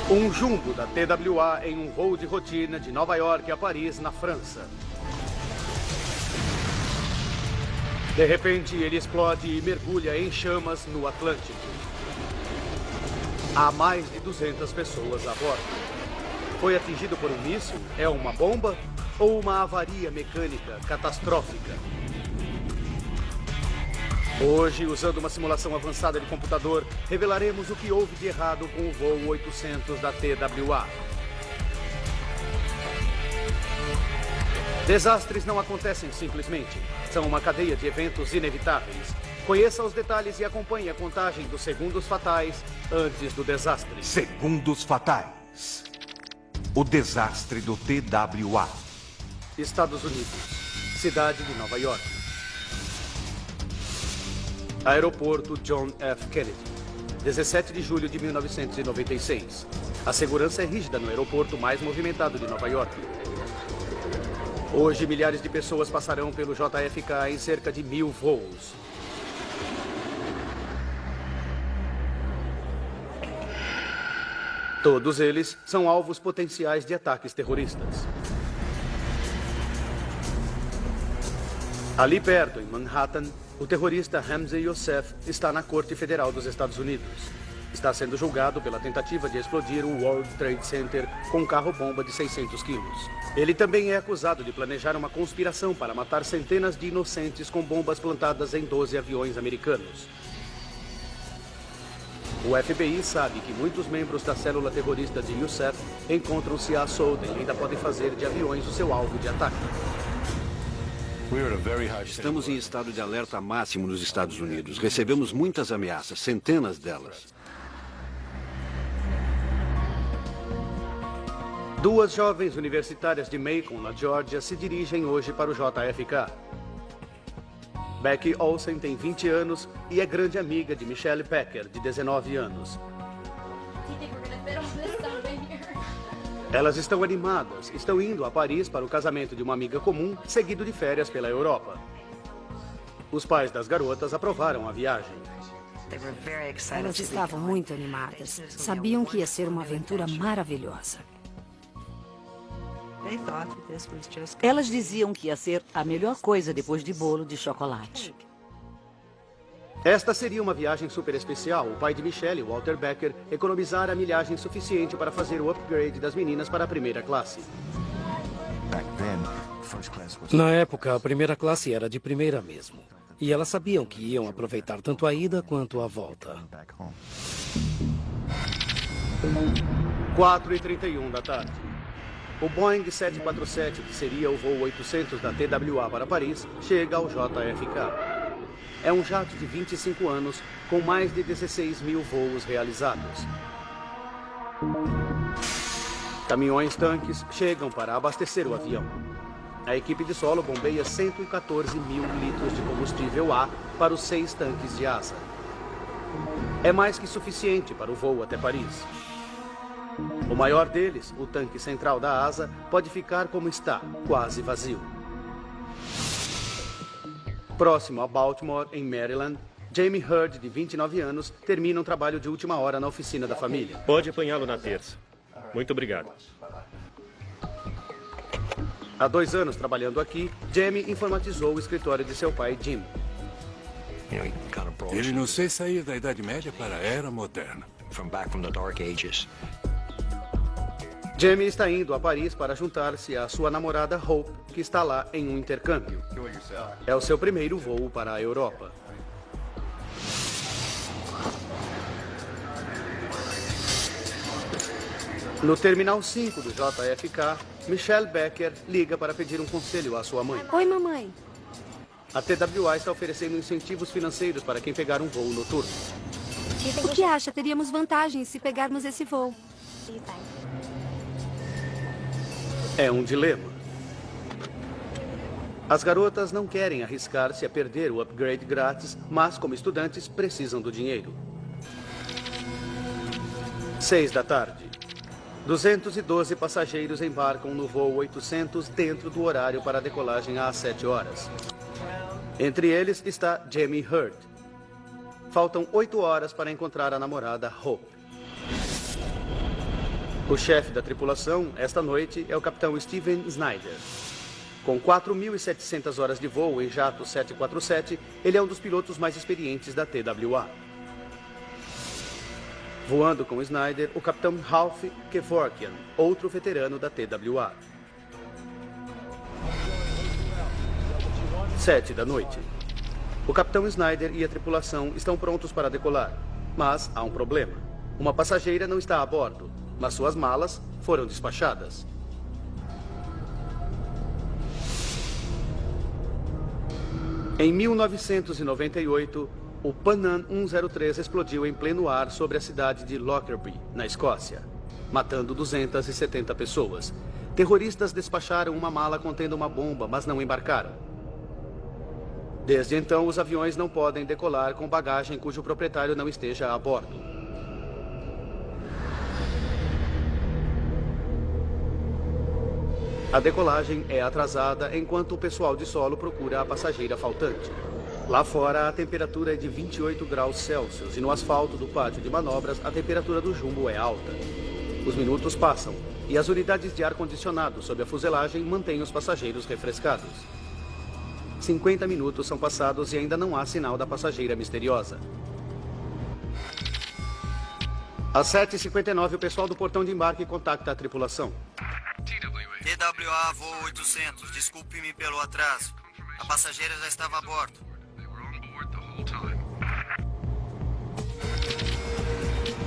Um jumbo da TWA em um voo de rotina de Nova York a Paris, na França. De repente, ele explode e mergulha em chamas no Atlântico. Há mais de 200 pessoas a bordo. Foi atingido por um míssil? É uma bomba? Ou uma avaria mecânica catastrófica? Hoje, usando uma simulação avançada de computador, revelaremos o que houve de errado com o voo 800 da TWA. Desastres não acontecem simplesmente. São uma cadeia de eventos inevitáveis. Conheça os detalhes e acompanhe a contagem dos segundos fatais antes do desastre. Segundos fatais. O desastre do TWA. Estados Unidos. Cidade de Nova York. Aeroporto John F. Kennedy. 17 de julho de 1996. A segurança é rígida no aeroporto mais movimentado de Nova York. Hoje, milhares de pessoas passarão pelo JFK em cerca de 1000 voos. Todos eles são alvos potenciais de ataques terroristas. Ali perto, em Manhattan, o terrorista Hamza Youssef está na Corte Federal dos Estados Unidos. Está sendo julgado pela tentativa de explodir o World Trade Center com um carro-bomba de 600 quilos. Ele também é acusado de planejar uma conspiração para matar centenas de inocentes com bombas plantadas em 12 aviões americanos. O FBI sabe que muitos membros da célula terrorista de Youssef encontram-se à solta e ainda podem fazer de aviões o seu alvo de ataque. Estamos em estado de alerta máximo nos Estados Unidos. Recebemos muitas ameaças, centenas delas. Duas jovens universitárias de Macon, na Geórgia, se dirigem hoje para o JFK. Becky Olsen tem 20 anos e é grande amiga de Michelle Becker, de 19 anos. Elas estão animadas, estão indo a Paris para o casamento de uma amiga comum, seguido de férias pela Europa. Os pais das garotas aprovaram a viagem. Elas estavam muito animadas. Sabiam que ia ser uma aventura maravilhosa. Elas diziam que ia ser a melhor coisa depois de bolo de chocolate. Esta seria uma viagem super especial. O pai de Michelle, Walter Becker, economizara a milhagem suficiente para fazer o upgrade das meninas para a primeira classe. Na época, a primeira classe era de primeira mesmo. E elas sabiam que iam aproveitar tanto a ida quanto a volta. 4h31 da tarde. O Boeing 747, que seria o voo 800 da TWA para Paris, chega ao JFK. É um jato de 25 anos, com mais de 16.000 voos realizados. Caminhões-tanques chegam para abastecer o avião. A equipe de solo bombeia 114 mil litros de combustível A para os 6 tanques de asa. É mais que suficiente para o voo até Paris. O maior deles, o tanque central da asa, pode ficar como está, quase vazio. Próximo a Baltimore, em Maryland, Jamie Hurd, de 29 anos, termina um trabalho de última hora na oficina da família. Pode apanhá-lo na terça. Muito obrigado. Há 2 anos trabalhando aqui, Jamie informatizou o escritório de seu pai, Jim. Ele nos fez sair da Idade Média para a Era Moderna. Jamie está indo a Paris para juntar-se à sua namorada Hope, que está lá em um intercâmbio. É o seu primeiro voo para a Europa. No Terminal 5 do JFK, Michelle Becker liga para pedir um conselho à sua mãe. Oi, mamãe. A TWA está oferecendo incentivos financeiros para quem pegar um voo noturno. O que acha? Teríamos vantagens se pegarmos esse voo. É um dilema. As garotas não querem arriscar-se a perder o upgrade grátis, mas, como estudantes, precisam do dinheiro. 6 da tarde. 212 passageiros embarcam no voo 800 dentro do horário para a decolagem às 7 horas. Entre eles está Jamie Hurd. Faltam 8 horas para encontrar a namorada Hope. O chefe da tripulação, esta noite, é o capitão Steven Snyder. Com 4.700 horas de voo em jato 747, ele é um dos pilotos mais experientes da TWA. Voando com Snyder, o capitão Ralph Kevorkian, outro veterano da TWA. 7 da noite. O capitão Snyder e a tripulação estão prontos para decolar, mas há um problema. Uma passageira não está a bordo, mas suas malas foram despachadas. Em 1998, o Pan Am 103 explodiu em pleno ar sobre a cidade de Lockerbie, na Escócia, matando 270 pessoas. Terroristas despacharam uma mala contendo uma bomba, mas não embarcaram. Desde então, os aviões não podem decolar com bagagem cujo proprietário não esteja a bordo. A decolagem é atrasada enquanto o pessoal de solo procura a passageira faltante. Lá fora, a temperatura é de 28 graus Celsius e no asfalto do pátio de manobras, a temperatura do jumbo é alta. Os minutos passam e as unidades de ar-condicionado sob a fuselagem mantêm os passageiros refrescados. 50 minutos são passados e ainda não há sinal da passageira misteriosa. Às 7h59, o pessoal do portão de embarque contacta a tripulação. TWA voo 800, desculpe-me pelo atraso. A passageira já estava a bordo.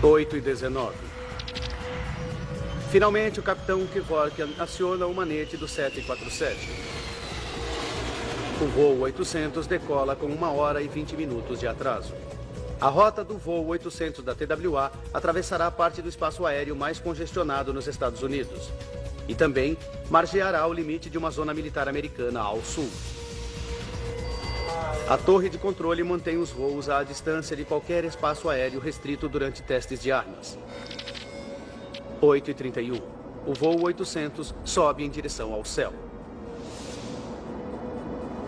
8h19. Finalmente, o capitão Kevorkian aciona o manete do 747. O voo 800 decola com 1 hora e 20 minutos de atraso. A rota do voo 800 da TWA atravessará parte do espaço aéreo mais congestionado nos Estados Unidos. E também margeará o limite de uma zona militar americana ao sul. A torre de controle mantém os voos à distância de qualquer espaço aéreo restrito durante testes de armas. 8h31. O voo 800 sobe em direção ao céu.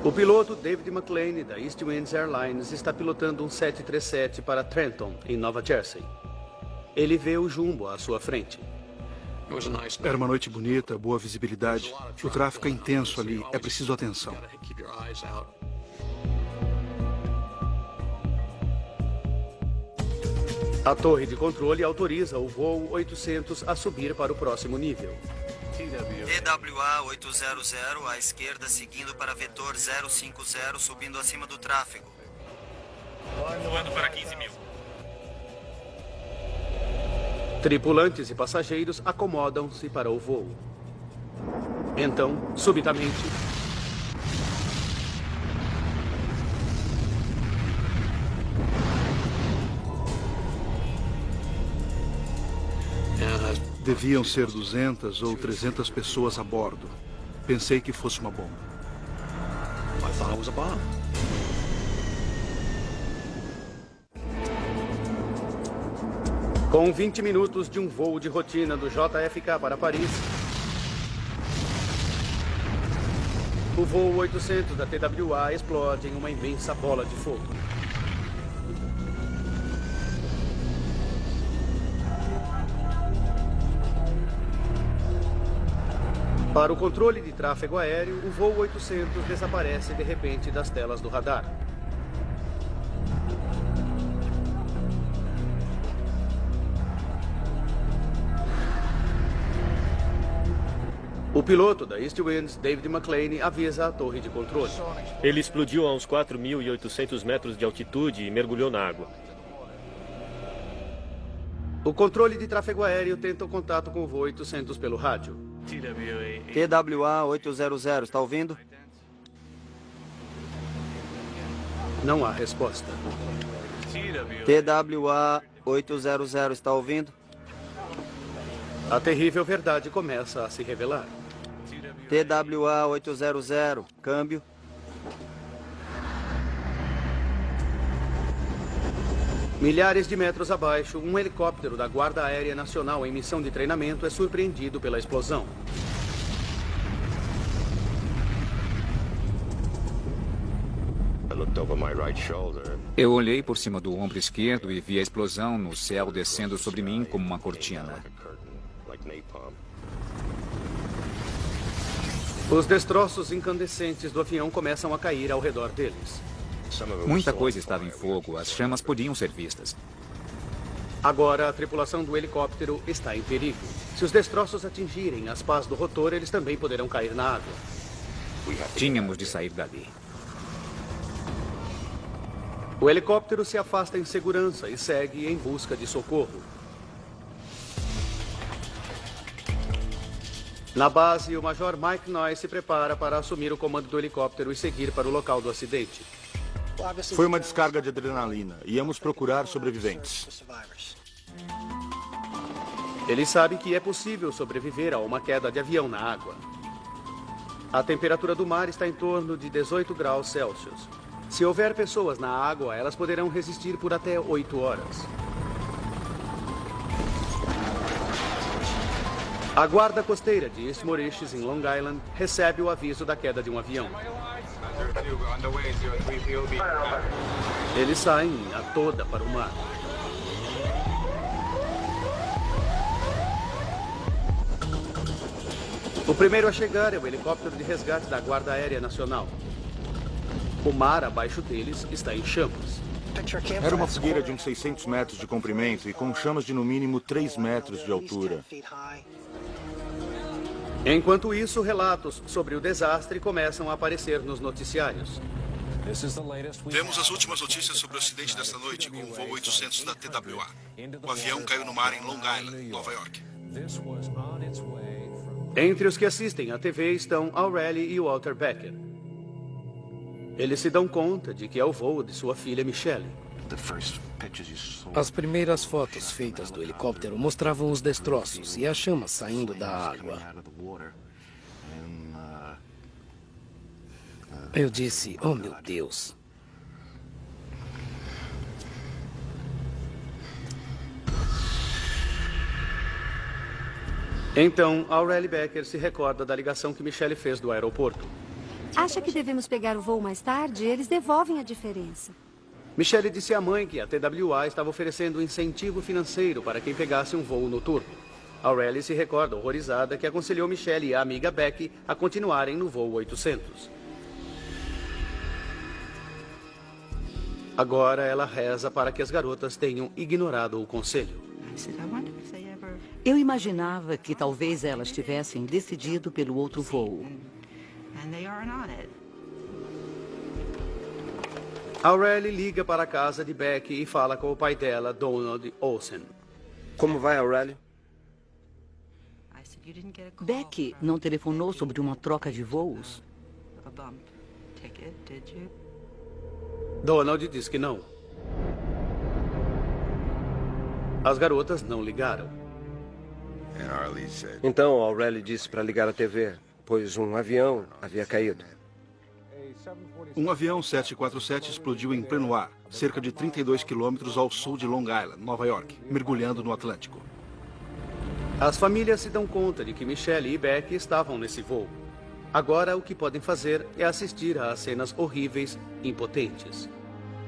O piloto David McLean, da East Winds Airlines, está pilotando um 737 para Trenton, em Nova Jersey. Ele vê o jumbo à sua frente. Era uma noite bonita, boa visibilidade. O tráfego é intenso ali, é preciso atenção. A torre de controle autoriza o voo 800 a subir para o próximo nível. TWA 800 à esquerda, seguindo para vetor 050, subindo acima do tráfego. Voando para 15.000. Tripulantes e passageiros acomodam-se para o voo. Então, subitamente, Deviam ser 200 ou 300 pessoas a bordo. Pensei que fosse uma bomba. Com 20 minutos de um voo de rotina do JFK para Paris, o voo 800 da TWA explode em uma imensa bola de fogo. Para o controle de tráfego aéreo, o voo 800 desaparece de repente das telas do radar. O piloto da East Winds, David McLean, avisa a torre de controle. Ele explodiu a uns 4.800 metros de altitude e mergulhou na água. O controle de tráfego aéreo tenta o contato com o voo 800 pelo rádio. TWA 800, está ouvindo? Não há resposta. TWA 800, está ouvindo? A terrível verdade começa a se revelar. TWA 800, câmbio. Milhares de metros abaixo, um helicóptero da Guarda Aérea Nacional em missão de treinamento é surpreendido pela explosão. Eu olhei por cima do ombro esquerdo e vi a explosão no céu descendo sobre mim como uma cortina. Os destroços incandescentes do avião começam a cair ao redor deles. Muita coisa estava em fogo. As chamas podiam ser vistas. Agora, a tripulação do helicóptero está em perigo. Se os destroços atingirem as pás do rotor, eles também poderão cair na água. Tínhamos de sair dali. O helicóptero se afasta em segurança e segue em busca de socorro. Na base, o Major Mike Noyes se prepara para assumir o comando do helicóptero e seguir para o local do acidente. Foi uma descarga de adrenalina. Íamos procurar sobreviventes. Ele sabe que é possível sobreviver a uma queda de avião na água. A temperatura do mar está em torno de 18 graus Celsius. Se houver pessoas na água, elas poderão resistir por até 8 horas. A guarda costeira de East Moriches, em Long Island, recebe o aviso da queda de um avião. Eles saem a toda para o mar. O primeiro a chegar é o helicóptero de resgate da Guarda Aérea Nacional. O mar abaixo deles está em chamas. Era uma fogueira de uns 600 metros de comprimento e com chamas de no mínimo 3 metros de altura. Enquanto isso, relatos sobre o desastre começam a aparecer nos noticiários. Temos as últimas notícias sobre o acidente desta noite com o voo 800 da TWA. O avião caiu no mar em Long Island, Nova York. Entre os que assistem à TV estão Aurelie e Walter Becker. Eles se dão conta de que é o voo de sua filha Michelle. As primeiras fotos feitas do helicóptero mostravam os destroços e as chamas saindo da água. Eu disse, oh meu Deus. Então, Aurelie Becker se recorda da ligação que Michelle fez do aeroporto. Acha que devemos pegar o voo mais tarde? Eles devolvem a diferença. Michelle disse à mãe que a TWA estava oferecendo um incentivo financeiro para quem pegasse um voo noturno. Aurelie se recorda horrorizada que aconselhou Michelle e a amiga Becky a continuarem no voo 800. Agora ela reza para que as garotas tenham ignorado o conselho. Eu imaginava que talvez elas tivessem decidido pelo outro voo. Aurelie liga para a casa de Becky e fala com o pai dela, Donald Olsen. Como vai, Aurelie? Becky não telefonou sobre uma troca de voos? Donald diz que não. As garotas não ligaram. Então, Aurelie disse para ligar a TV, pois um avião havia caído. Um avião 747 explodiu em pleno ar, cerca de 32 quilômetros ao sul de Long Island, Nova York, mergulhando no Atlântico. As famílias se dão conta de que Michelle e Becky estavam nesse voo. Agora, o que podem fazer é assistir às cenas horríveis, impotentes.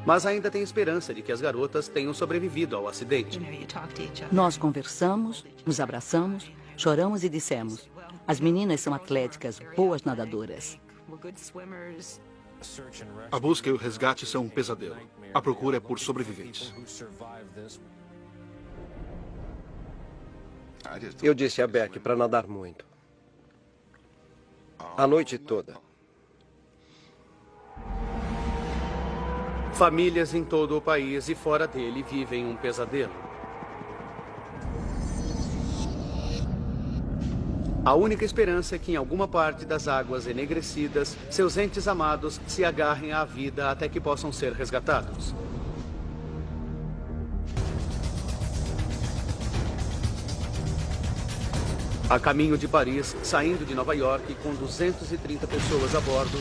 Mas ainda tem esperança de que as garotas tenham sobrevivido ao acidente. Nós conversamos, nos abraçamos, choramos e dissemos: as meninas são atléticas, boas nadadoras. A busca e o resgate são um pesadelo. A procura é por sobreviventes. Eu disse a Becky para nadar muito. A noite toda. Famílias em todo o país e fora dele vivem um pesadelo. A única esperança é que em alguma parte das águas enegrecidas, seus entes amados se agarrem à vida até que possam ser resgatados. A caminho de Paris, saindo de Nova York com 230 pessoas a bordo,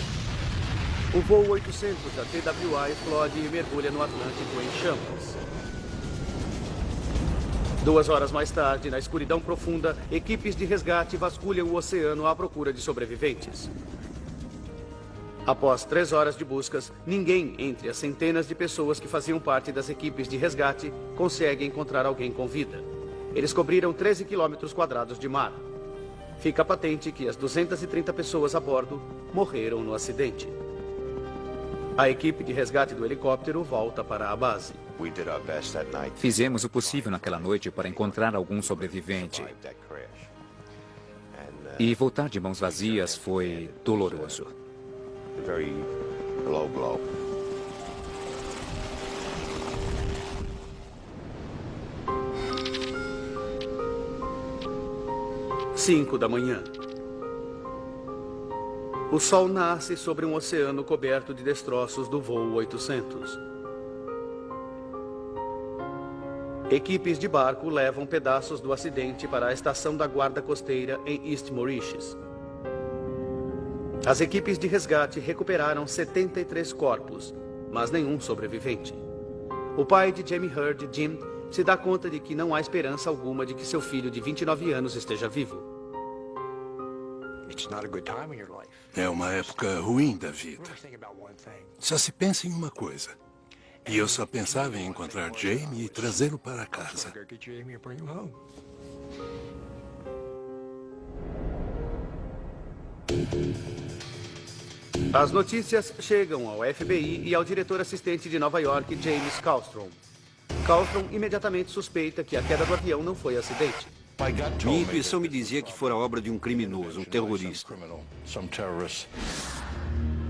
o voo 800 da TWA explode e mergulha no Atlântico em chamas. 2 horas mais tarde, na escuridão profunda, equipes de resgate vasculham o oceano à procura de sobreviventes. Após 3 horas de buscas, ninguém entre as centenas de pessoas que faziam parte das equipes de resgate consegue encontrar alguém com vida. Eles cobriram 13 quilômetros quadrados de mar. Fica patente que as 230 pessoas a bordo morreram no acidente. A equipe de resgate do helicóptero volta para a base. Fizemos o possível naquela noite para encontrar algum sobrevivente. E voltar de mãos vazias foi doloroso. Blow. 5 da manhã. O sol nasce sobre um oceano coberto de destroços do voo 800. Equipes de barco levam pedaços do acidente para a estação da guarda costeira em East Mauritius. As equipes de resgate recuperaram 73 corpos, mas nenhum sobrevivente. O pai de Jamie Heard, Jim, se dá conta de que não há esperança alguma de que seu filho de 29 anos esteja vivo. É uma época ruim da vida. Só se pensa em uma coisa. E eu só pensava em encontrar Jamie e trazê-lo para casa. As notícias chegam ao FBI e ao diretor assistente de Nova York, James Kallstrom. Kallstrom imediatamente suspeita que a queda do avião não foi acidente. Minha intuição me dizia que fora obra de um criminoso, um terrorista.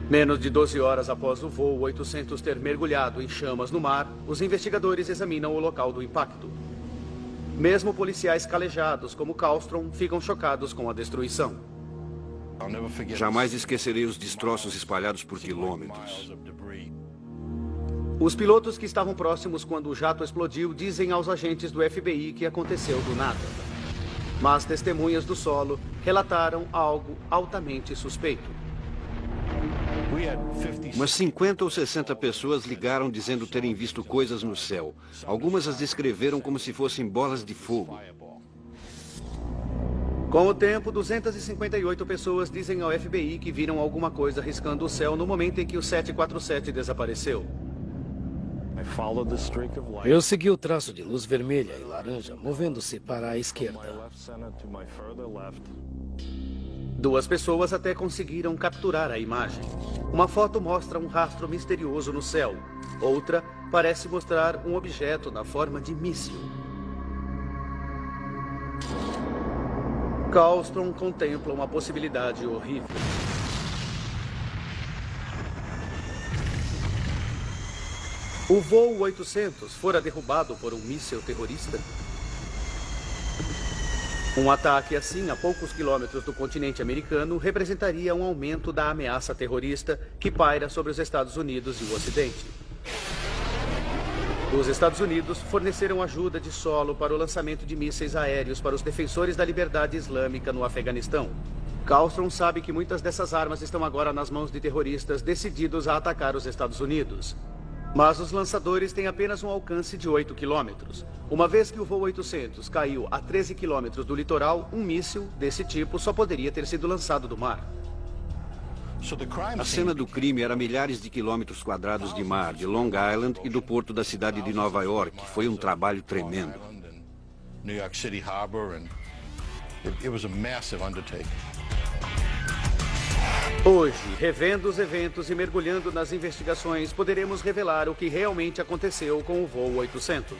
Menos de 12 horas após o voo 800 ter mergulhado em chamas no mar, os investigadores examinam o local do impacto. Mesmo policiais calejados como Kallstrom ficam chocados com a destruição. Jamais esquecerei os destroços espalhados por quilômetros. Os pilotos que estavam próximos quando o jato explodiu dizem aos agentes do FBI que aconteceu do nada. Mas testemunhas do solo relataram algo altamente suspeito. Umas 50 ou 60 pessoas ligaram dizendo terem visto coisas no céu. Algumas as descreveram como se fossem bolas de fogo. Com o tempo, 258 pessoas dizem ao FBI que viram alguma coisa riscando o céu no momento em que o 747 desapareceu. Eu segui o traço de luz vermelha e laranja, movendo-se para a esquerda. 2 pessoas até conseguiram capturar a imagem. Uma foto mostra um rastro misterioso no céu. Outra parece mostrar um objeto na forma de míssil. Kallstrom contempla uma possibilidade horrível. O voo 800 fora derrubado por um míssil terrorista? Um ataque assim, a poucos quilômetros do continente americano, representaria um aumento da ameaça terrorista que paira sobre os Estados Unidos e o Ocidente. Os Estados Unidos forneceram ajuda de solo para o lançamento de mísseis aéreos para os defensores da liberdade islâmica no Afeganistão. Kallstrom sabe que muitas dessas armas estão agora nas mãos de terroristas decididos a atacar os Estados Unidos. Mas os lançadores têm apenas um alcance de 8 quilômetros. Uma vez que o voo 800 caiu a 13 quilômetros do litoral, um míssil desse tipo só poderia ter sido lançado do mar. A cena do crime era milhares de quilômetros quadrados de mar, de Long Island e do porto da cidade de Nova York. Foi um trabalho tremendo. New York City Harbor, and it was a massive undertaking. Hoje, revendo os eventos e mergulhando nas investigações, poderemos revelar o que realmente aconteceu com o voo 800.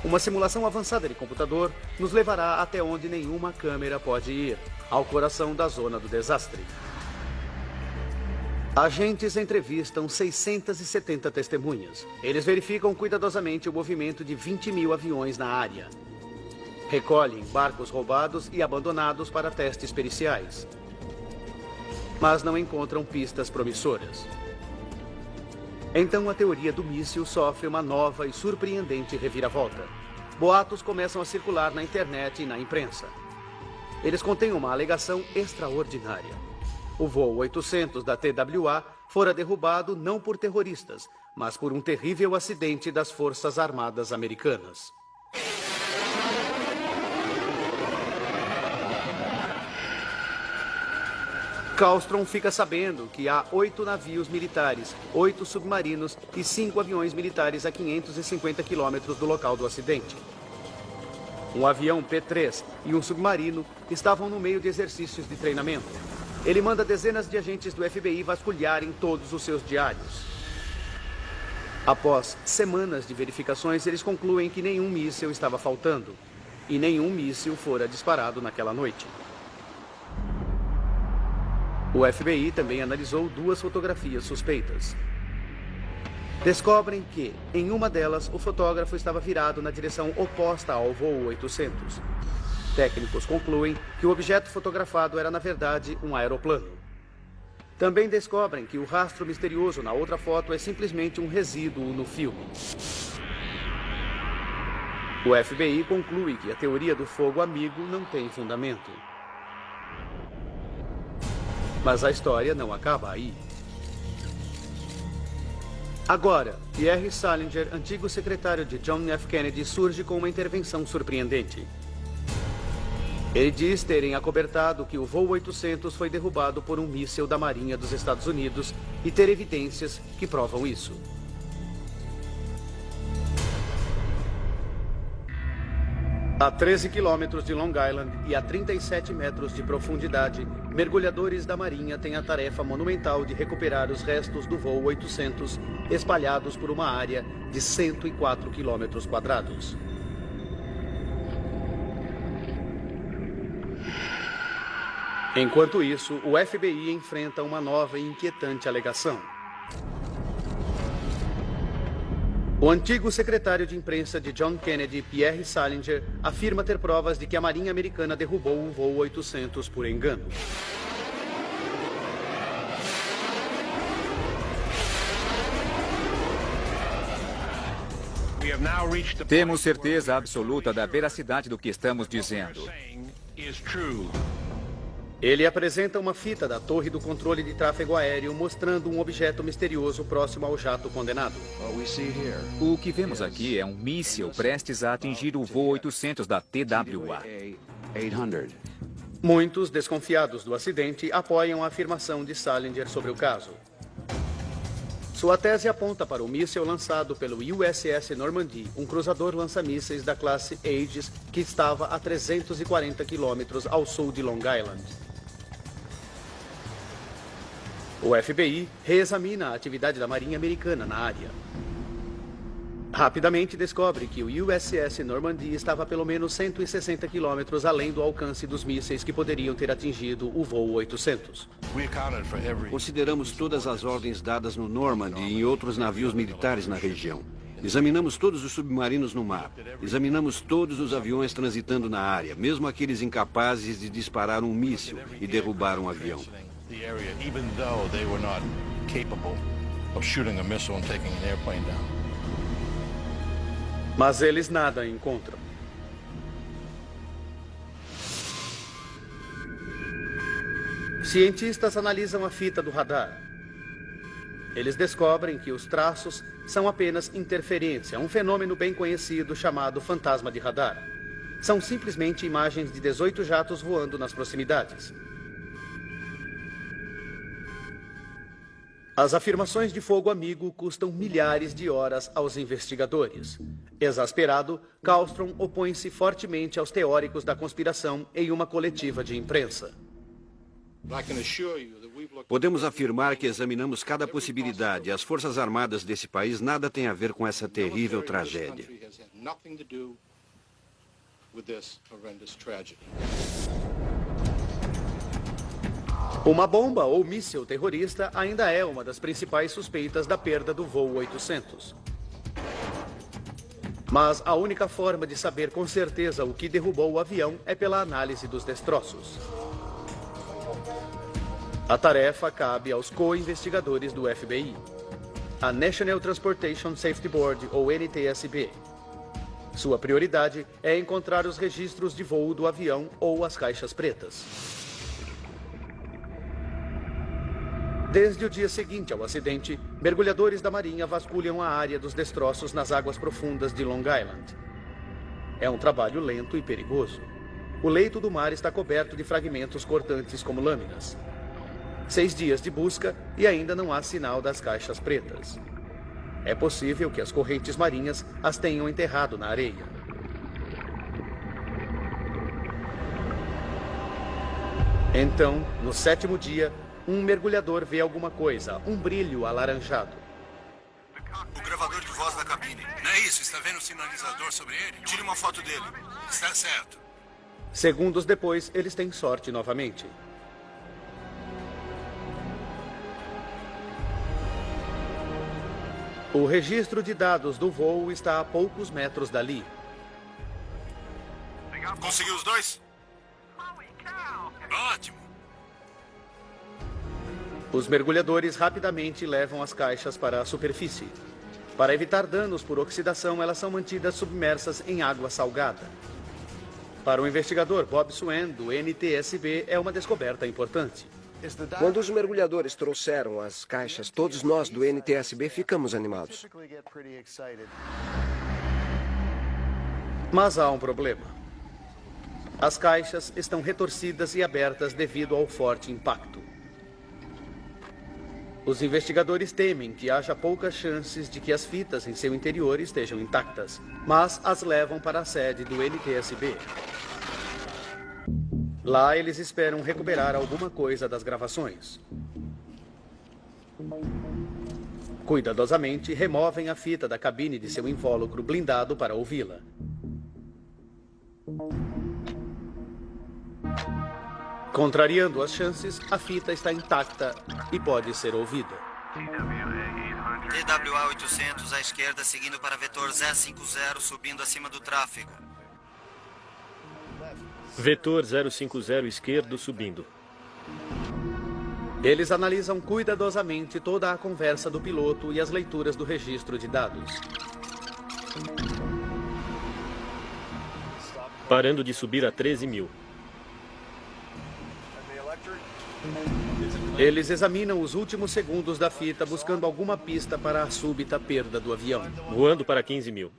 Uma simulação avançada de computador nos levará até onde nenhuma câmera pode ir, ao coração da zona do desastre. Agentes entrevistam 670 testemunhas. Eles verificam cuidadosamente o movimento de 20 mil aviões na área. Recolhem barcos roubados e abandonados para testes periciais. Mas não encontram pistas promissoras. Então a teoria do míssil sofre uma nova e surpreendente reviravolta. Boatos começam a circular na internet e na imprensa. Eles contêm uma alegação extraordinária. O voo 800 da TWA fora derrubado não por terroristas, mas por um terrível acidente das Forças Armadas Americanas. Kallstrom fica sabendo que há 8 navios militares, 8 submarinos e 5 aviões militares a 550 quilômetros do local do acidente. Um avião P-3 e um submarino estavam no meio de exercícios de treinamento. Ele manda dezenas de agentes do FBI vasculharem todos os seus diários. Após semanas de verificações, eles concluem que nenhum míssil estava faltando e nenhum míssil fora disparado naquela noite. O FBI também analisou 2 fotografias suspeitas. Descobrem que, em uma delas, o fotógrafo estava virado na direção oposta ao voo 800. Técnicos concluem que o objeto fotografado era, na verdade, um aeroplano. Também descobrem que o rastro misterioso na outra foto é simplesmente um resíduo no filme. O FBI conclui que a teoria do fogo amigo não tem fundamento. Mas a história não acaba aí. Agora, Pierre Salinger, antigo secretário de John F. Kennedy, surge com uma intervenção surpreendente. Ele diz terem acobertado que o voo 800 foi derrubado por um míssil da Marinha dos Estados Unidos e ter evidências que provam isso. A 13 quilômetros de Long Island e a 37 metros de profundidade, mergulhadores da Marinha têm a tarefa monumental de recuperar os restos do voo 800, espalhados por uma área de 104 quilômetros quadrados. Enquanto isso, o FBI enfrenta uma nova e inquietante alegação. O antigo secretário de imprensa de John Kennedy, Pierre Salinger, afirma ter provas de que a Marinha Americana derrubou um voo 800 por engano. Temos certeza absoluta da veracidade do que estamos dizendo. Ele apresenta uma fita da torre do controle de tráfego aéreo mostrando um objeto misterioso próximo ao jato condenado. O que vemos aqui é um míssil prestes a atingir o voo 800 da TWA. Muitos, desconfiados do acidente, apoiam a afirmação de Salinger sobre o caso. Sua tese aponta para o míssil lançado pelo USS Normandy, um cruzador lança-mísseis da classe Aegis que estava a 340 quilômetros ao sul de Long Island. O FBI reexamina a atividade da Marinha Americana na área. Rapidamente descobre que o USS Normandy estava a pelo menos 160 quilômetros além do alcance dos mísseis que poderiam ter atingido o voo 800. Consideramos todas as ordens dadas no Normandy e em outros navios militares na região. Examinamos todos os submarinos no mar. Examinamos todos os aviões transitando na área, mesmo aqueles incapazes de disparar um míssil e derrubar um avião. Mas eles nada encontram. Cientistas analisam a fita do radar. Eles descobrem que os traços são apenas interferência, um fenômeno bem conhecido chamado fantasma de radar. São simplesmente imagens de 18 jatos voando nas proximidades. As afirmações de fogo amigo custam milhares de horas aos investigadores. Exasperado, Kallstrom opõe-se fortemente aos teóricos da conspiração em uma coletiva de imprensa. Podemos afirmar que examinamos cada possibilidade. As Forças Armadas desse país nada têm a ver com essa terrível tragédia. Uma bomba ou míssil terrorista ainda é uma das principais suspeitas da perda do voo 800. Mas a única forma de saber com certeza o que derrubou o avião é pela análise dos destroços. A tarefa cabe aos co-investigadores do FBI, a National Transportation Safety Board, ou NTSB. Sua prioridade é encontrar os registros de voo do avião ou as caixas pretas. Desde o dia seguinte ao acidente, mergulhadores da Marinha vasculham a área dos destroços nas águas profundas de Long Island. É um trabalho lento e perigoso. O leito do mar está coberto de fragmentos cortantes como lâminas. 6 dias de busca e ainda não há sinal das caixas pretas. É possível que as correntes marinhas as tenham enterrado na areia. Então, no 7º dia, um mergulhador vê alguma coisa, um brilho alaranjado. O gravador de voz da cabine. Não é isso? Está vendo o sinalizador sobre ele? Tire uma foto dele. Está certo. Segundos depois, eles têm sorte novamente. O registro de dados do voo está a poucos metros dali. Conseguiu os dois? Ótimo. Os mergulhadores rapidamente levam as caixas para a superfície. Para evitar danos por oxidação, elas são mantidas submersas em água salgada. Para o investigador Bob Swan, do NTSB, é uma descoberta importante. Quando os mergulhadores trouxeram as caixas, todos nós do NTSB ficamos animados. Mas há um problema. As caixas estão retorcidas e abertas devido ao forte impacto. Os investigadores temem que haja poucas chances de que as fitas em seu interior estejam intactas, mas as levam para a sede do NTSB. Lá eles esperam recuperar alguma coisa das gravações. Cuidadosamente, removem a fita da cabine de seu invólucro blindado para ouvi-la. Contrariando as chances, a fita está intacta e pode ser ouvida. TWA 800 à esquerda, seguindo para vetor 050, subindo acima do tráfego. Vetor 050 esquerdo, subindo. Eles analisam cuidadosamente toda a conversa do piloto e as leituras do registro de dados. Parando de subir a 13.000. Eles examinam os últimos segundos da fita, buscando alguma pista para a súbita perda do avião. Voando para 15.000.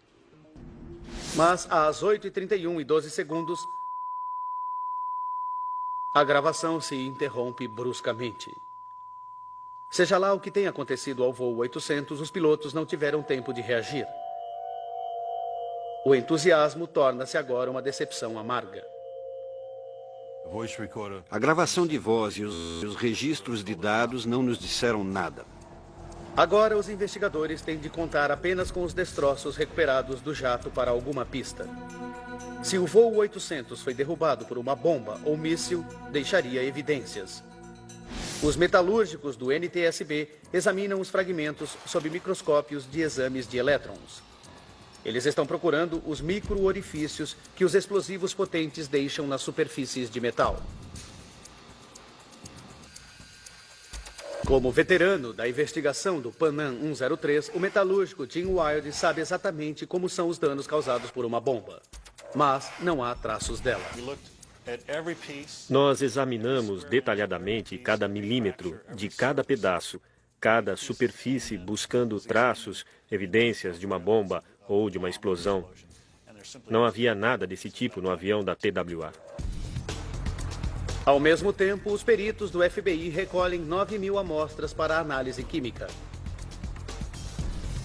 Mas às 8h31 e 12 segundos, a gravação se interrompe bruscamente. Seja lá o que tenha acontecido ao voo 800, os pilotos não tiveram tempo de reagir. O entusiasmo torna-se agora uma decepção amarga. A gravação de voz e os registros de dados não nos disseram nada. Agora os investigadores têm de contar apenas com os destroços recuperados do jato para alguma pista. Se o voo 800 foi derrubado por uma bomba ou míssil, deixaria evidências. Os metalúrgicos do NTSB examinam os fragmentos sob microscópios de exames de elétrons. Eles estão procurando os micro-orifícios que os explosivos potentes deixam nas superfícies de metal. Como veterano da investigação do Panam 103, o metalúrgico Jim Wilde sabe exatamente como são os danos causados por uma bomba. Mas não há traços dela. Nós examinamos detalhadamente cada milímetro de cada pedaço, cada superfície, buscando traços, evidências de uma bomba ou de uma explosão. Não havia nada desse tipo no avião da TWA. Ao mesmo tempo, os peritos do FBI recolhem 9.000 amostras para análise química.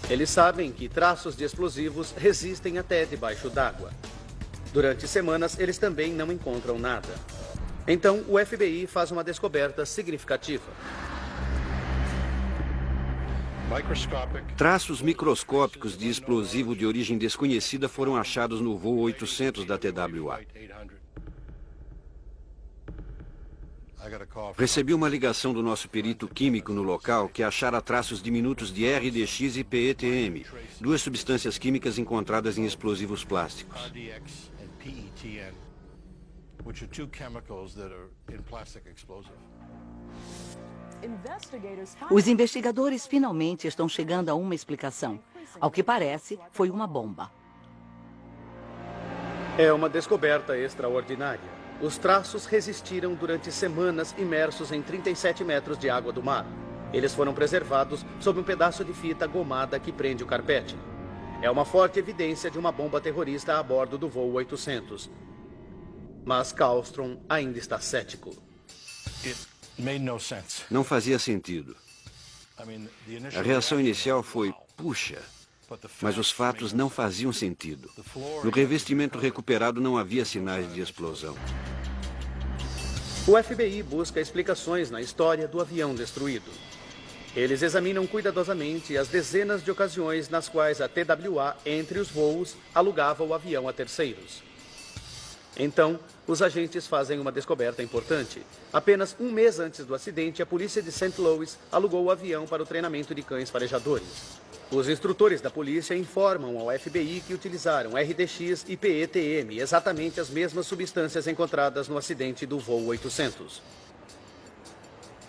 Eles sabem que traços de explosivos resistem até debaixo d'água. Durante semanas, eles também não encontram nada. Então, o FBI faz uma descoberta significativa. Traços microscópicos de explosivo de origem desconhecida foram achados no voo 800 da TWA. Recebi uma ligação do nosso perito químico no local que achara traços diminutos de RDX e PETM, duas substâncias químicas encontradas em explosivos plásticos. Os investigadores finalmente estão chegando a uma explicação. Ao que parece, foi uma bomba. É uma descoberta extraordinária. Os traços resistiram durante semanas imersos em 37 metros de água do mar. Eles foram preservados sob um pedaço de fita gomada que prende o carpete. É uma forte evidência de uma bomba terrorista a bordo do voo 800. Mas Kallstrom ainda está cético. Não fazia sentido. A reação inicial foi, puxa, mas os fatos não faziam sentido. No revestimento recuperado não havia sinais de explosão. O FBI busca explicações na história do avião destruído. Eles examinam cuidadosamente as dezenas de ocasiões nas quais a TWA, entre os voos, alugava o avião a terceiros. Então, os agentes fazem uma descoberta importante. Apenas um mês antes do acidente, a polícia de St. Louis alugou o avião para o treinamento de cães farejadores. Os instrutores da polícia informam ao FBI que utilizaram RDX e PETM, exatamente as mesmas substâncias encontradas no acidente do voo 800.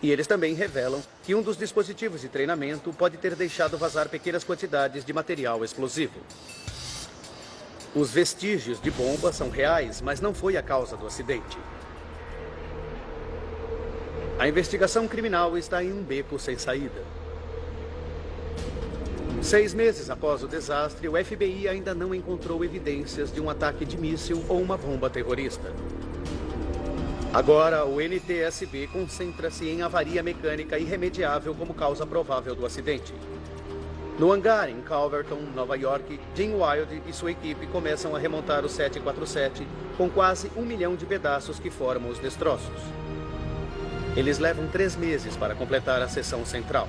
E eles também revelam que um dos dispositivos de treinamento pode ter deixado vazar pequenas quantidades de material explosivo. Os vestígios de bomba são reais, mas não foi a causa do acidente. A investigação criminal está em um beco sem saída. 6 meses após o desastre, o FBI ainda não encontrou evidências de um ataque de míssil ou uma bomba terrorista. Agora, o NTSB concentra-se em avaria mecânica irremediável como causa provável do acidente. No hangar em Calverton, Nova York, Jim Wilde e sua equipe começam a remontar o 747 com quase 1 milhão de pedaços que formam os destroços. Eles levam 3 meses para completar a seção central.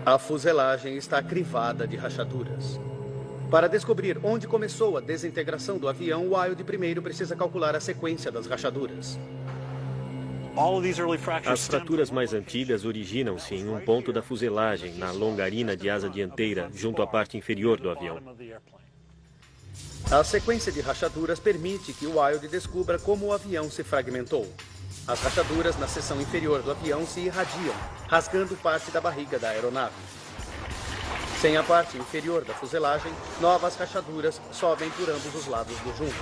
A fuselagem está crivada de rachaduras. Para descobrir onde começou a desintegração do avião, Wilde primeiro precisa calcular a sequência das rachaduras. As fraturas mais antigas originam-se em um ponto da fuselagem, na longarina de asa dianteira, junto à parte inferior do avião. A sequência de rachaduras permite que Wilde descubra como o avião se fragmentou. As rachaduras na seção inferior do avião se irradiam, rasgando parte da barriga da aeronave. Sem a parte inferior da fuselagem, novas rachaduras sobem por ambos os lados do junco.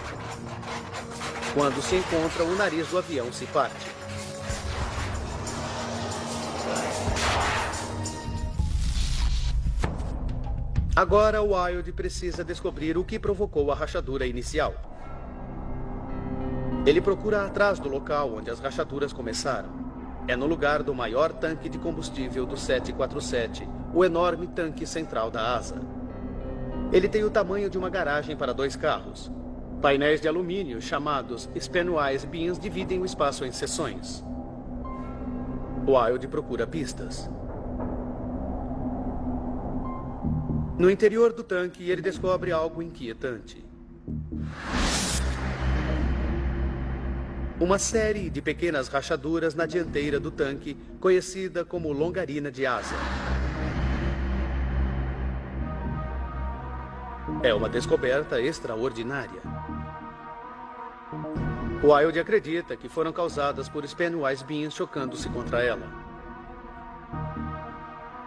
Quando se encontram, o nariz do avião se parte. Agora, Wilde precisa descobrir o que provocou a rachadura inicial. Ele procura atrás do local onde as rachaduras começaram. É no lugar do maior tanque de combustível do 747, o enorme tanque central da asa. Ele tem o tamanho de uma garagem para 2 carros. Painéis de alumínio, chamados spanwise beams, dividem o espaço em seções. Wilde procura pistas. No interior do tanque, ele descobre algo inquietante. Uma série de pequenas rachaduras na dianteira do tanque, conhecida como longarina de asa. É uma descoberta extraordinária. Wilde acredita que foram causadas por spanwise beams chocando-se contra ela.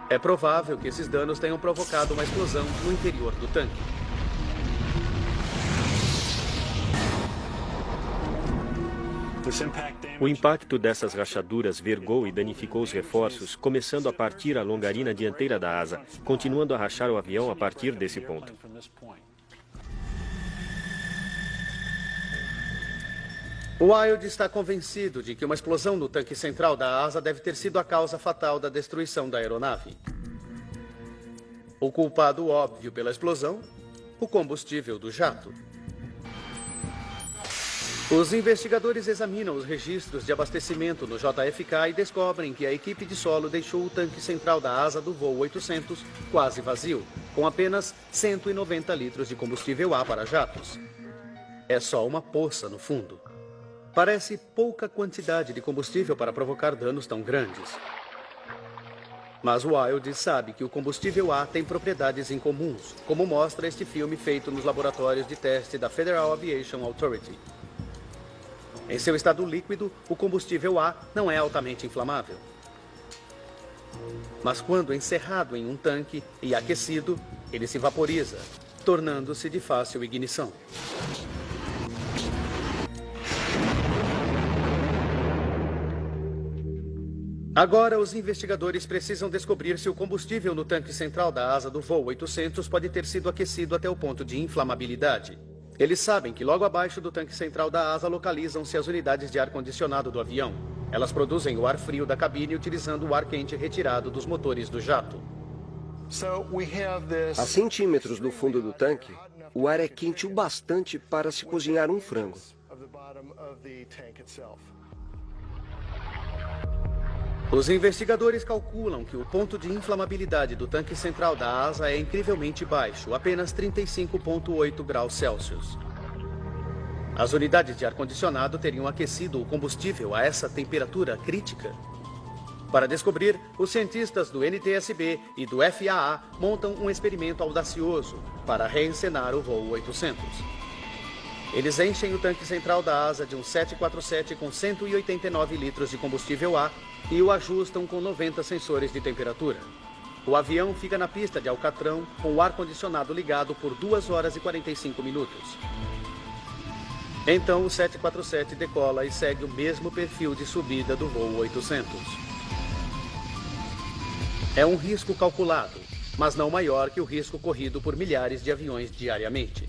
É provável que esses danos tenham provocado uma explosão no interior do tanque. O impacto dessas rachaduras vergou e danificou os reforços, começando a partir a longarina dianteira da asa, continuando a rachar o avião a partir desse ponto. Wilde está convencido de que uma explosão no tanque central da asa deve ter sido a causa fatal da destruição da aeronave. O culpado óbvio pela explosão? O combustível do jato. Os investigadores examinam os registros de abastecimento no JFK e descobrem que a equipe de solo deixou o tanque central da asa do voo 800 quase vazio, com apenas 190 litros de combustível A para jatos. É só uma poça no fundo. Parece pouca quantidade de combustível para provocar danos tão grandes. Mas Wilde sabe que o combustível A tem propriedades incomuns, como mostra este filme feito nos laboratórios de teste da Federal Aviation Authority. Em seu estado líquido, o combustível A não é altamente inflamável. Mas quando encerrado em um tanque e aquecido, ele se vaporiza, tornando-se de fácil ignição. Agora, os investigadores precisam descobrir se o combustível no tanque central da asa do voo 800 pode ter sido aquecido até o ponto de inflamabilidade. Eles sabem que logo abaixo do tanque central da asa localizam-se as unidades de ar-condicionado do avião. Elas produzem o ar frio da cabine utilizando o ar quente retirado dos motores do jato. A centímetros do fundo do tanque, o ar é quente o bastante para se cozinhar um frango. Os investigadores calculam que o ponto de inflamabilidade do tanque central da asa é incrivelmente baixo, apenas 35,8 graus Celsius. As unidades de ar-condicionado teriam aquecido o combustível a essa temperatura crítica. Para descobrir, os cientistas do NTSB e do FAA montam um experimento audacioso para reencenar o voo 800. Eles enchem o tanque central da asa de um 747 com 189 litros de combustível A e o ajustam com 90 sensores de temperatura. O avião fica na pista de Alcatrão com o ar-condicionado ligado por 2 horas e 45 minutos. Então o 747 decola e segue o mesmo perfil de subida do voo 800. É um risco calculado, mas não maior que o risco corrido por milhares de aviões diariamente.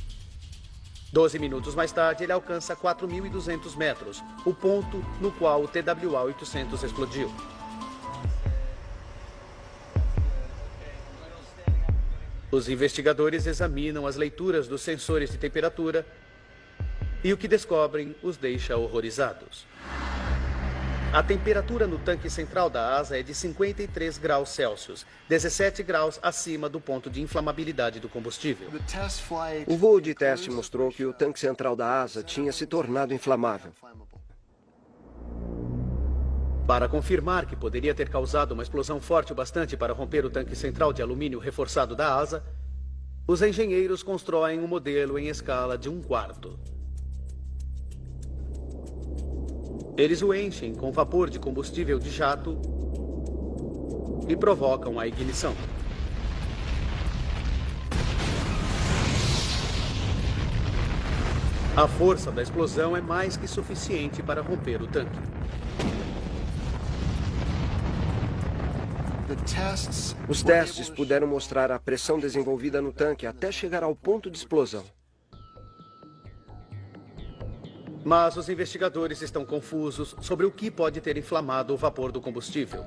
12 minutos mais tarde, ele alcança 4.200 metros, o ponto no qual o TWA-800 explodiu. Os investigadores examinam as leituras dos sensores de temperatura e o que descobrem os deixa horrorizados. A temperatura no tanque central da asa é de 53 graus Celsius, 17 graus acima do ponto de inflamabilidade do combustível. O voo de teste mostrou que o tanque central da asa tinha se tornado inflamável. Para confirmar que poderia ter causado uma explosão forte o bastante para romper o tanque central de alumínio reforçado da asa, os engenheiros constroem um modelo em escala de 1/4. Eles o enchem com vapor de combustível de jato e provocam a ignição. A força da explosão é mais que suficiente para romper o tanque. Os testes puderam mostrar a pressão desenvolvida no tanque até chegar ao ponto de explosão. Mas os investigadores estão confusos sobre o que pode ter inflamado o vapor do combustível.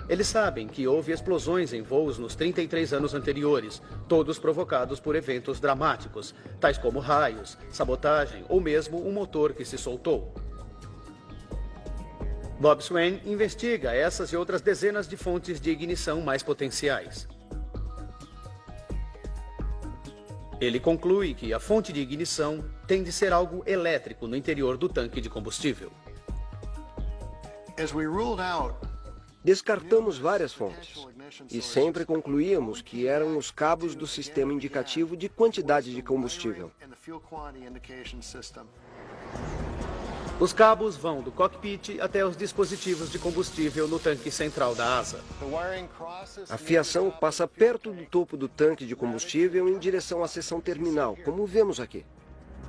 Eles sabem que houve explosões em voos nos 33 anos anteriores, todos provocados por eventos dramáticos, tais como raios, sabotagem ou mesmo um motor que se soltou. Bob Swain investiga essas e outras dezenas de fontes de ignição mais potenciais. Ele conclui que a fonte de ignição tem de ser algo elétrico no interior do tanque de combustível. Descartamos várias fontes e sempre concluíamos que eram os cabos do sistema indicativo de quantidade de combustível. Os cabos vão do cockpit até os dispositivos de combustível no tanque central da asa. A fiação passa perto do topo do tanque de combustível em direção à seção terminal, como vemos aqui.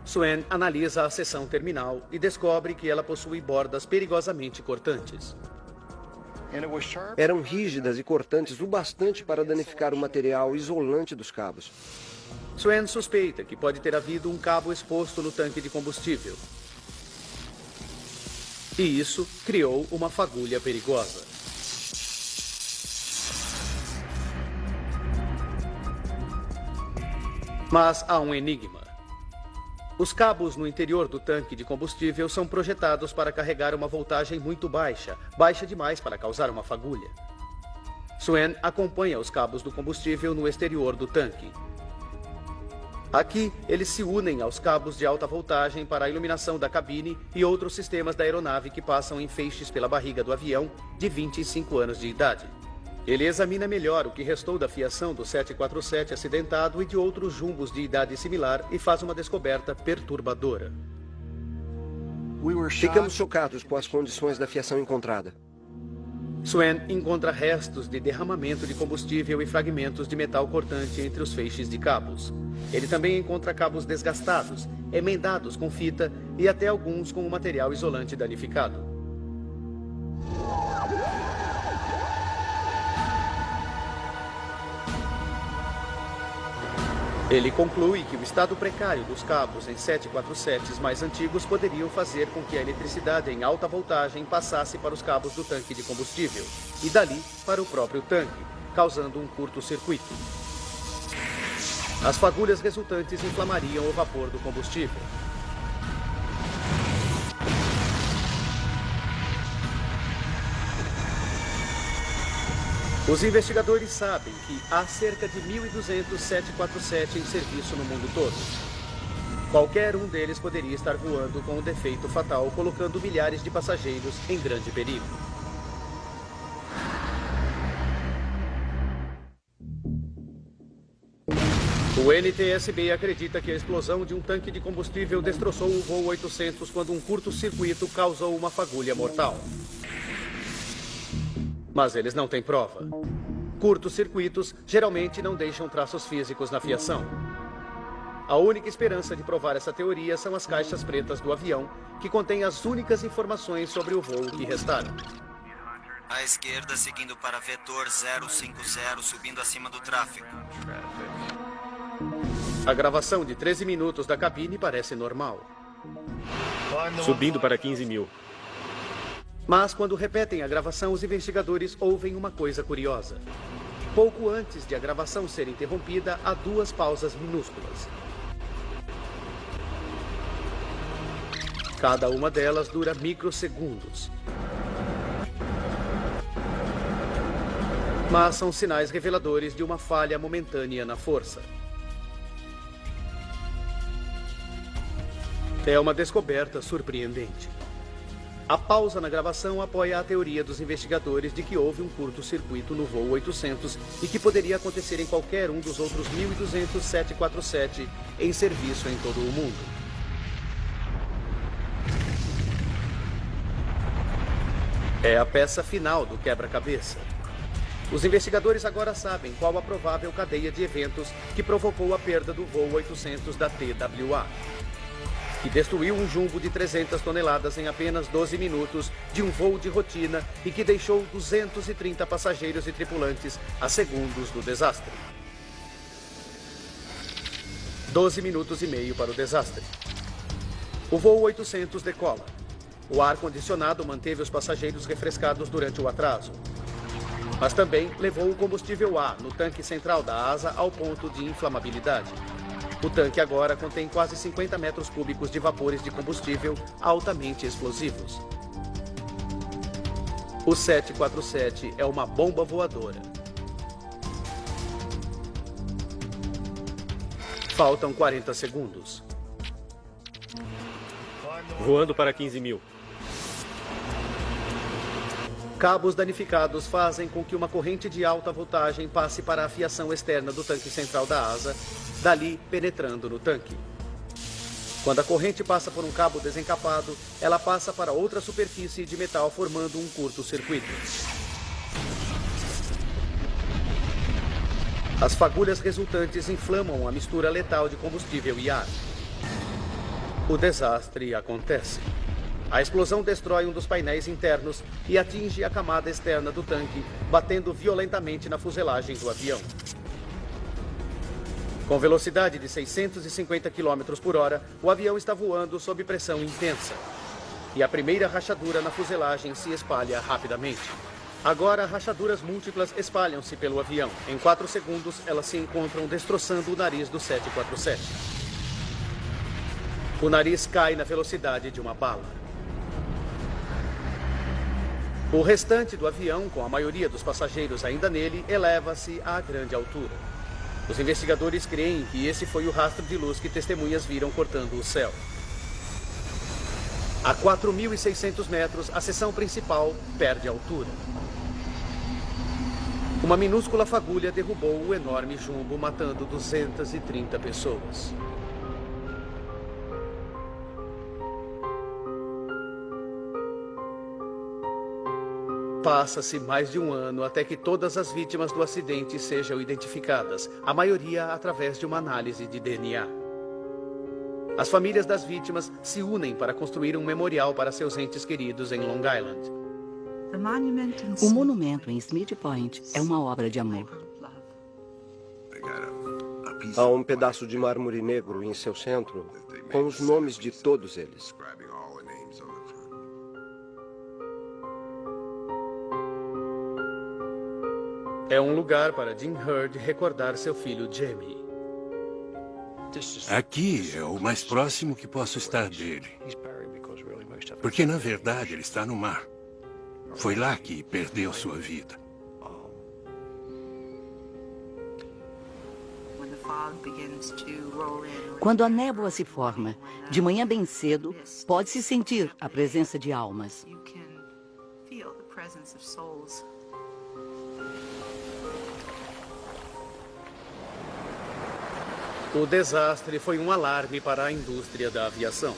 Swain analisa a seção terminal e descobre que ela possui bordas perigosamente cortantes. Eram rígidas e cortantes o bastante para danificar o material isolante dos cabos. Swain suspeita que pode ter havido um cabo exposto no tanque de combustível. E isso criou uma fagulha perigosa. Mas há um enigma. Os cabos no interior do tanque de combustível são projetados para carregar uma voltagem muito baixa, baixa demais para causar uma fagulha. Swain acompanha os cabos do combustível no exterior do tanque. Aqui, eles se unem aos cabos de alta voltagem para a iluminação da cabine e outros sistemas da aeronave que passam em feixes pela barriga do avião de 25 anos de idade. Ele examina melhor o que restou da fiação do 747 acidentado e de outros jumbos de idade similar e faz uma descoberta perturbadora. Ficamos chocados com as condições da fiação encontrada. Swain encontra restos de derramamento de combustível e fragmentos de metal cortante entre os feixes de cabos. Ele também encontra cabos desgastados, emendados com fita e até alguns com o material isolante danificado. Ele conclui que o estado precário dos cabos em 747s mais antigos poderiam fazer com que a eletricidade em alta voltagem passasse para os cabos do tanque de combustível e dali para o próprio tanque, causando um curto-circuito. As fagulhas resultantes inflamariam o vapor do combustível. Os investigadores sabem que há cerca de 1.200 747 em serviço no mundo todo. Qualquer um deles poderia estar voando com um defeito fatal, colocando milhares de passageiros em grande perigo. O NTSB acredita que a explosão de um tanque de combustível destroçou o voo 800 quando um curto-circuito causou uma fagulha mortal. Mas eles não têm prova. Curtos-circuitos geralmente não deixam traços físicos na fiação. A única esperança de provar essa teoria são as caixas pretas do avião, que contêm as únicas informações sobre o voo que restaram. À esquerda, seguindo para vetor 050, subindo acima do tráfego. A gravação de 13 minutos da cabine parece normal. Subindo para 15.000. Mas quando repetem a gravação, os investigadores ouvem uma coisa curiosa. Pouco antes de a gravação ser interrompida, há duas pausas minúsculas. Cada uma delas dura microsegundos. Mas são sinais reveladores de uma falha momentânea na força. É uma descoberta surpreendente. A pausa na gravação apoia a teoria dos investigadores de que houve um curto-circuito no voo 800 e que poderia acontecer em qualquer um dos outros 1.200 747 em serviço em todo o mundo. É a peça final do quebra-cabeça. Os investigadores agora sabem qual a provável cadeia de eventos que provocou a perda do voo 800 da TWA, que destruiu um jumbo de 300 toneladas em apenas 12 minutos de um voo de rotina e que deixou 230 passageiros e tripulantes a segundos do desastre. 12 minutos e meio para o desastre. O voo 800 decola. O ar-condicionado manteve os passageiros refrescados durante o atraso, mas também levou o combustível A no tanque central da asa ao ponto de inflamabilidade. O tanque agora contém quase 50 metros cúbicos de vapores de combustível altamente explosivos. O 747 é uma bomba voadora. Faltam 40 segundos. Voando para 15.000. Cabos danificados fazem com que uma corrente de alta voltagem passe para a fiação externa do tanque central da asa, dali penetrando no tanque. Quando a corrente passa por um cabo desencapado, ela passa para outra superfície de metal formando um curto-circuito. As fagulhas resultantes inflamam a mistura letal de combustível e ar. O desastre acontece. A explosão destrói um dos painéis internos e atinge a camada externa do tanque, batendo violentamente na fuselagem do avião. Com velocidade de 650 km por hora, o avião está voando sob pressão intensa. E a primeira rachadura na fuselagem se espalha rapidamente. Agora, rachaduras múltiplas espalham-se pelo avião. Em 4 segundos, elas se encontram destroçando o nariz do 747. O nariz cai na velocidade de uma bala. O restante do avião, com a maioria dos passageiros ainda nele, eleva-se a grande altura. Os investigadores creem que esse foi o rastro de luz que testemunhas viram cortando o céu. A 4.600 metros, a seção principal perde altura. Uma minúscula fagulha derrubou o enorme jumbo, matando 230 pessoas. Passa-se mais de um ano até que todas as vítimas do acidente sejam identificadas, a maioria através de uma análise de DNA. As famílias das vítimas se unem para construir um memorial para seus entes queridos em Long Island. O monumento em Smith Point é uma obra de amor. Há um pedaço de mármore negro em seu centro, com os nomes de todos eles. É um lugar para Jim Hurd recordar seu filho Jamie. Aqui é o mais próximo que posso estar dele. Porque, na verdade, ele está no mar. Foi lá que perdeu sua vida. Quando a névoa se forma, de manhã bem cedo, pode-se sentir a presença de almas. O desastre foi um alarme para a indústria da aviação.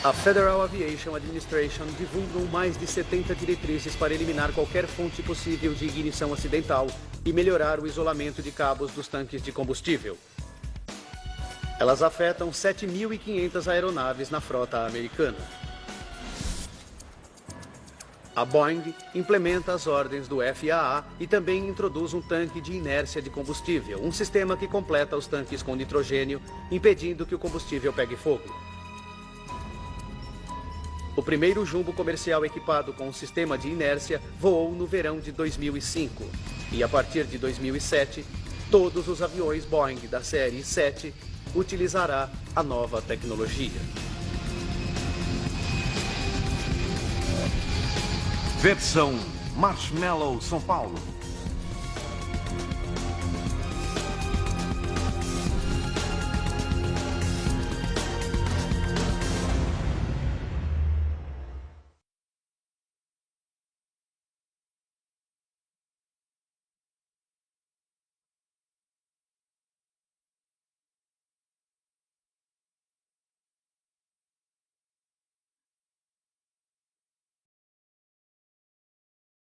A Federal Aviation Administration divulgou mais de 70 diretrizes para eliminar qualquer fonte possível de ignição acidental e melhorar o isolamento de cabos dos tanques de combustível. Elas afetam 7.500 aeronaves na frota americana. A Boeing implementa as ordens do FAA e também introduz um tanque de inércia de combustível, um sistema que completa os tanques com nitrogênio, impedindo que o combustível pegue fogo. O primeiro jumbo comercial equipado com um sistema de inércia voou no verão de 2005. E a partir de 2007, todos os aviões Boeing da série 7 utilizará a nova tecnologia. Versão Marshmallow São Paulo.